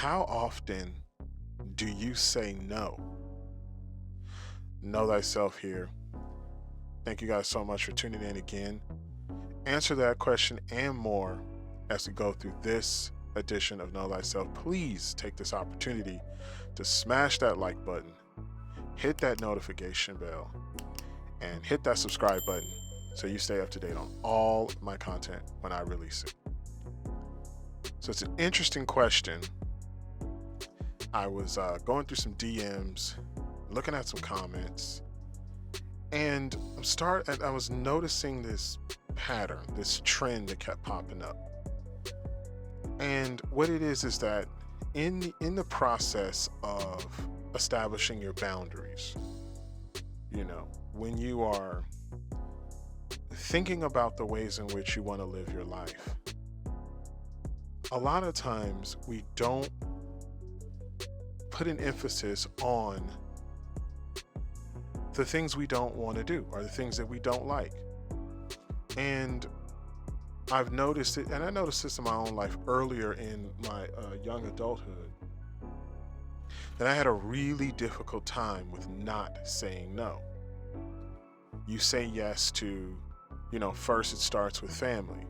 How often do you say no? Know thyself here. Thank you guys so much for tuning in again. Answer that question and more as we go through this edition of Know Thyself. Please take this opportunity to smash that like button, hit that notification bell, and hit that subscribe button so you stay up to date on all my content when I release it. So it's an interesting question. I was going through some DMs, looking at some comments, and I was noticing this pattern, this trend that kept popping up. And what it is that in the process of establishing your boundaries, when you are thinking about the ways in which you want to live your life, a lot of times we don't put an emphasis on the things we don't want to do or the things that we don't like. And I've noticed it, and I noticed this in my own life earlier in my young adulthood, that I had a really difficult time with not saying no. You say yes to, first it starts with family.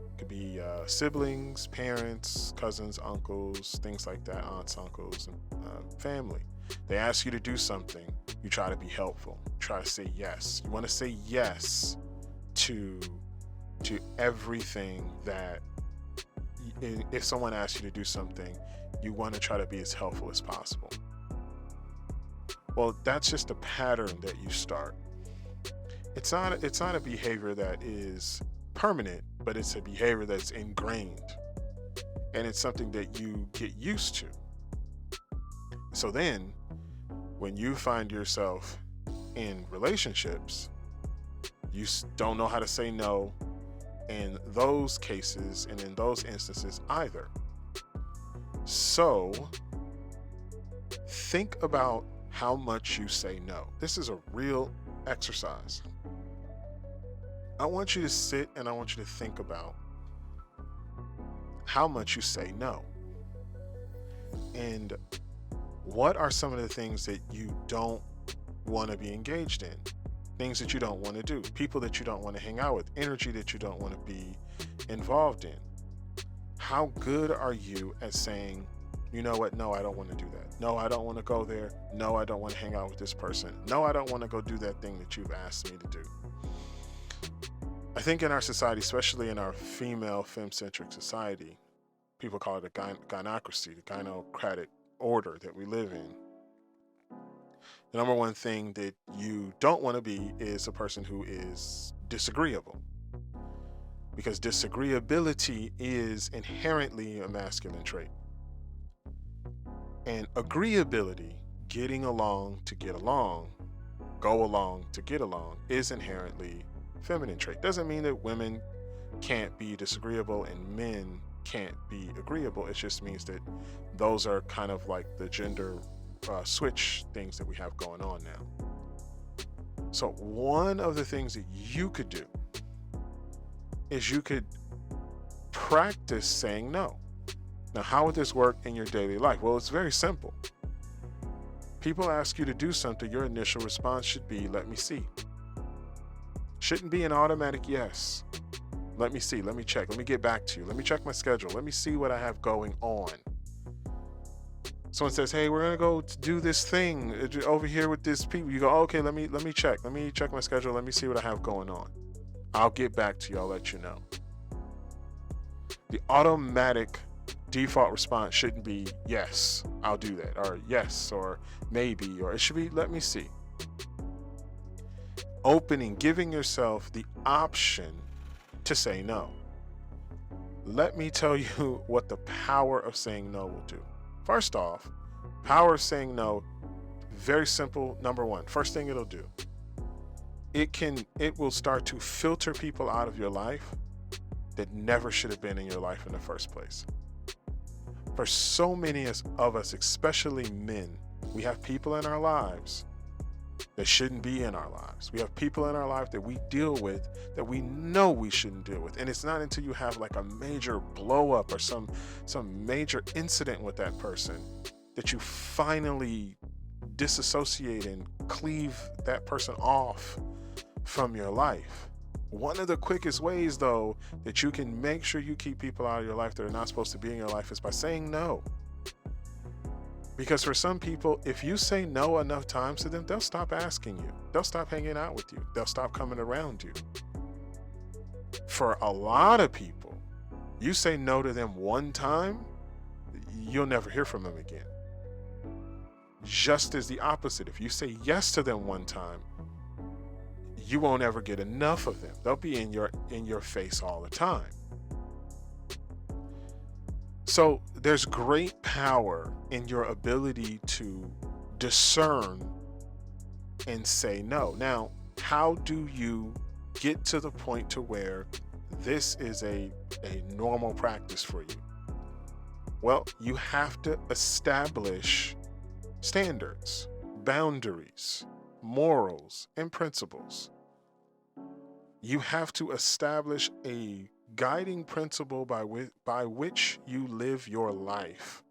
It could be siblings, parents, cousins, uncles, things like that, aunts, uncles, and family. They ask you to do something, you try to be helpful, try to say yes. You want to say yes to everything that, if someone asks you to do something, you want to try to be as helpful as possible. Well, that's just a pattern that you start. It's not a behavior that is permanent, but it's a behavior that's ingrained, and it's something that you get used to. So then when you find yourself in relationships, you don't know how to say no in those cases and in those instances either. So think about how much you say no. This is a real exercise. I want you to sit and I want you to think about how much you say no. And what are some of the things that you don't want to be engaged in? Things that you don't want to do, people that you don't want to hang out with, energy that you don't want to be involved in. How good are you at saying, you know what, no, I don't want to do that. No, I don't want to go there. No, I don't want to hang out with this person. No, I don't want to go do that thing that you've asked me to do. I think in our society, especially in our femme-centric society, people call it a gynocracy, the gynocratic order that we live in. The number one thing that you don't want to be is a person who is disagreeable, because disagreeability is inherently a masculine trait. And agreeability, getting along to get along, go along to get along, is inherently feminine trait. Doesn't mean that women can't be disagreeable and men can't be agreeable. It just means that those are kind of like the gender switch things that we have going on now. So one of the things that you could do is you could practice saying no. Now, how would this work in your daily life? Well, it's very simple. People ask you to do something, your initial response should be, let me see. Shouldn't be an automatic yes. Let me see, let me check, let me get back to you, let me check my schedule, let me see what I have going on. Someone says, hey, we're gonna go do this thing over here with this people. You go, okay, let me check my schedule, let me see what I have going on. I'll get back to you, I'll let you know. The automatic default response shouldn't be yes, I'll do that, or yes, or maybe, or it should be let me see. Giving yourself the option to say no. Let me tell you what the power of saying no will do. First off, power of saying no, very simple. Number one, first thing it'll do, it will start to filter people out of your life that never should have been in your life in the first place. For so many of us, especially men, we have people in our lives that shouldn't be in our lives. We have people in our life that we deal with that we know we shouldn't deal with. And it's not until you have like a major blow up or some major incident with that person that you finally disassociate and cleave that person off from your life. One of the quickest ways, though, that you can make sure you keep people out of your life that are not supposed to be in your life is by saying no. Because for some people, if you say no enough times to them, they'll stop asking you. They'll stop hanging out with you. They'll stop coming around you. For a lot of people, you say no to them one time, you'll never hear from them again. Just as the opposite, if you say yes to them one time, you won't ever get enough of them. They'll be in your face all the time. So there's great power in your ability to discern and say no. Now, how do you get to the point to where this is a normal practice for you? Well, you have to establish standards, boundaries, morals, and principles. You have to establish a guiding principle by which you live your life.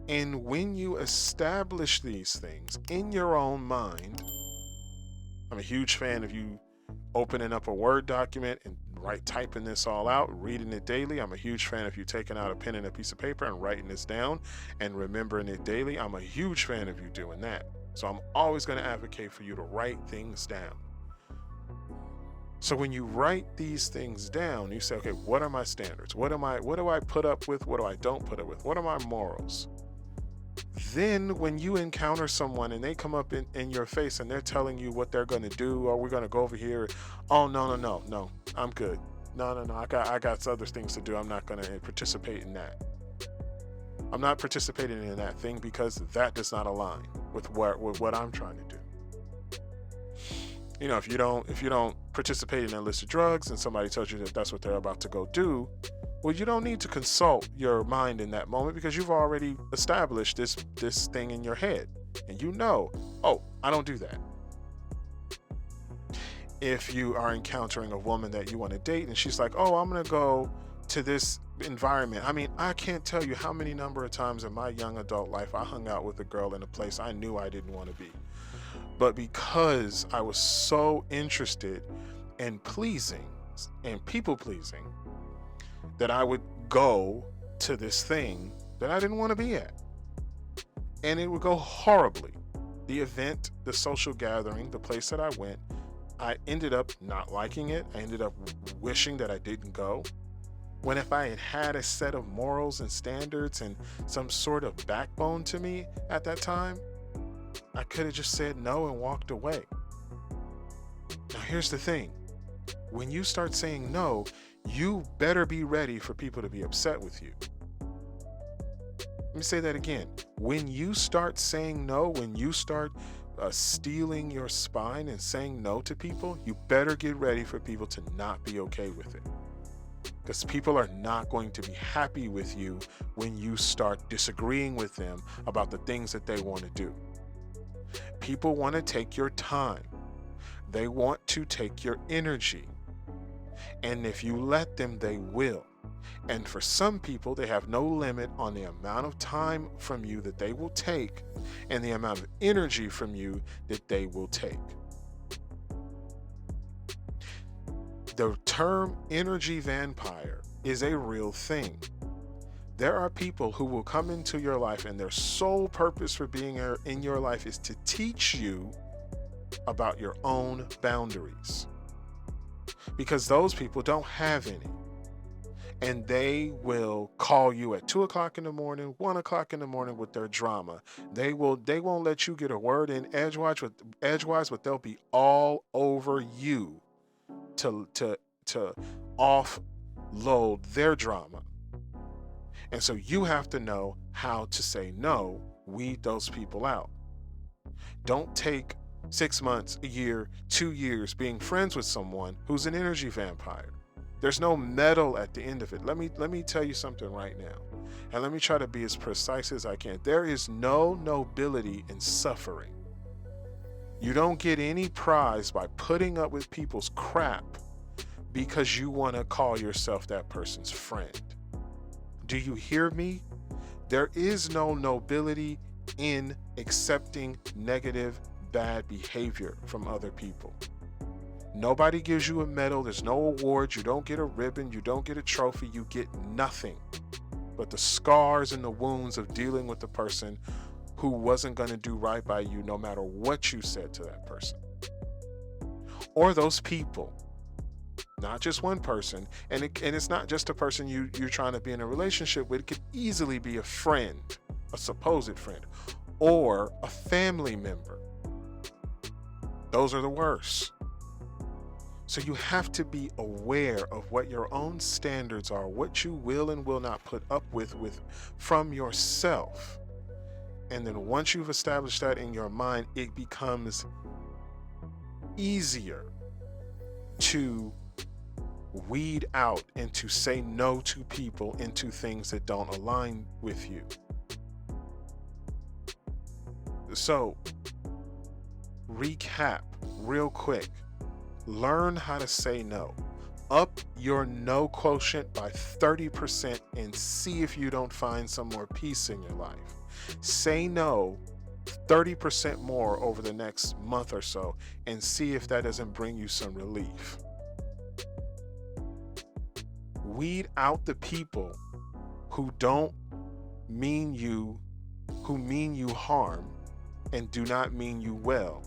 And when you establish these things in your own mind, I'm a huge fan of you opening up a Word document and typing this all out, reading it daily. I'm a huge fan of you taking out a pen and a piece of paper and writing this down and remembering it daily. I'm a huge fan of you doing that. So I'm always going to advocate for you to write things down. So when you write these things down, you say, okay, what are my standards? What do I put up with? What do I don't put up with? What are my morals? Then when you encounter someone and they come up in your face and they're telling you what they're going to do, or we're going to go over here. Oh, no, I'm good. No, I got other things to do. I'm not going to participate in that. I'm not participating in that thing because that does not align with what I'm trying to do. You know, if you don't participate in illicit drugs and somebody tells you that that's what they're about to go do, well, you don't need to consult your mind in that moment because you've already established this thing in your head. And you know, oh, I don't do that. If you are encountering a woman that you want to date and she's like, oh, I'm going to go to this environment. I mean, I can't tell you how many number of times in my young adult life I hung out with a girl in a place I knew I didn't want to be. But because I was so interested in pleasing and people pleasing, that I would go to this thing that I didn't want to be at. And it would go horribly. The event, the social gathering, the place that I went, I ended up not liking it. I ended up wishing that I didn't go. When if I had had a set of morals and standards and some sort of backbone to me at that time, I could have just said no and walked away. Now here's the thing. When you start saying no, you better be ready for people to be upset with you. Let me say that again. When you start saying no, when you start stealing your spine and saying no to people, you better get ready for people to not be okay with it. Because people are not going to be happy with you when you start disagreeing with them about the things that they want to do. People want to take your time. They want to take your energy. And if you let them, they will. And for some people, they have no limit on the amount of time from you that they will take and the amount of energy from you that they will take. The term energy vampire is a real thing. There are people who will come into your life and their sole purpose for being in your life is to teach you about your own boundaries. Because those people don't have any. And they will call you at 2 o'clock in the morning, 1 o'clock in the morning with their drama. They won't let you get a word in edgewise, but they'll be all over you to offload their drama. And so you have to know how to say no, weed those people out. Don't take 6 months, a year, 2 years being friends with someone who's an energy vampire. There's no metal at the end of it. Let me tell you something right now. And let me try to be as precise as I can. There is no nobility in suffering. You don't get any prize by putting up with people's crap because you want to call yourself that person's friend. Do you hear me? There is no nobility in accepting negative, bad behavior from other people. Nobody gives you a medal. There's no awards. You don't get a ribbon. You don't get a trophy. You get nothing but the scars and the wounds of dealing with the person who wasn't going to do right by you no matter what you said to that person. Or those people, not just one person, and it's not just a person you're trying to be in a relationship with. It could easily be a friend, a supposed friend, or a family member. Those are the worst. So you have to be aware of what your own standards are, what you will and will not put up with from yourself. And then once you've established that in your mind, it becomes easier to weed out and to say no to people and to things that don't align with you. So, recap real quick. Learn how to say no. Up your no quotient by 30% and see if you don't find some more peace in your life. Say no 30% more over the next month or so and see if that doesn't bring you some relief. Weed out the people who mean you harm and do not mean you well.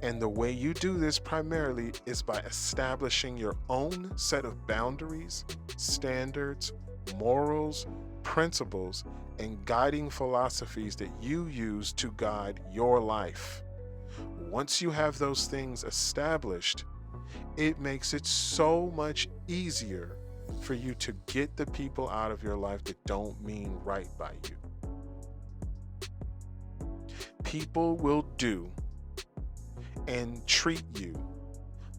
And the way you do this primarily is by establishing your own set of boundaries, standards, morals, principles, and guiding philosophies that you use to guide your life. Once you have those things established, it makes it so much easier for you to get the people out of your life that don't mean right by you. People will do and treat you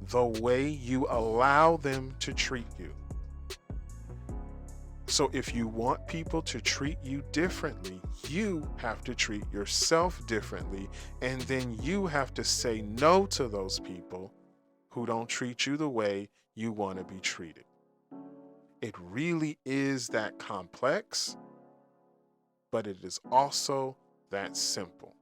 the way you allow them to treat you. So if you want people to treat you differently, you have to treat yourself differently, and then you have to say no to those people who don't treat you the way you want to be treated. It really is that complex, but it is also that simple.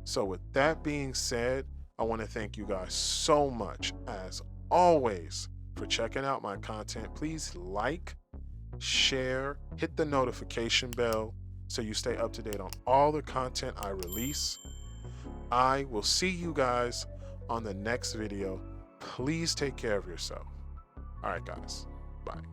So with that being said, I want to thank you guys so much, as always, for checking out my content. Please like, share, hit the notification bell so you stay up to date on all the content I release. I will see you guys on the next video. Please take care of yourself. All right, guys. Bye.